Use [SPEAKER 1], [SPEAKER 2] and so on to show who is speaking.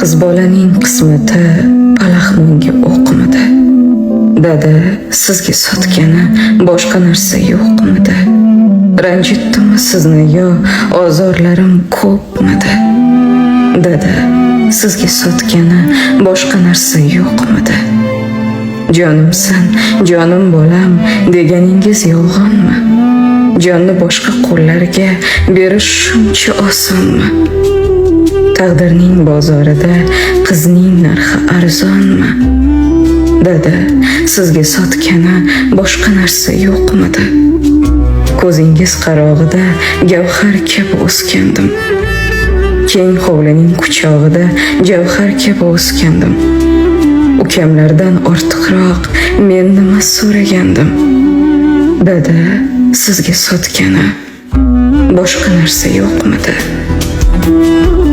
[SPEAKER 1] qiz bolaning qismati palaxmonga o'qmidi. Dada, sizga sotgani boshqa narsa yo'qmidi? Ranjitdimmi sizni yo ozorlarim ko'pmidi? Dada, sizga sotgani boshqa narsa yo'qmidi? Jonimsan, jonim bolam deganingiz yolg'onmi? Jonni boshqa qo'llarga berish shuncha osonmi? Taqdirning bozorida qizning narxi arzonmi? Dada, sizga sotgani boshqa narsa yo'qmidi? Ko'zingiz qarog'ida gavhar kabi o'sgandim. Keng hovlining quchog'ida javhar kabi o'sgandim. Ukamlardan ortiqroq men nima so'ragandim? Dada, sizga sotgani boshqa narsa yo'qmidi?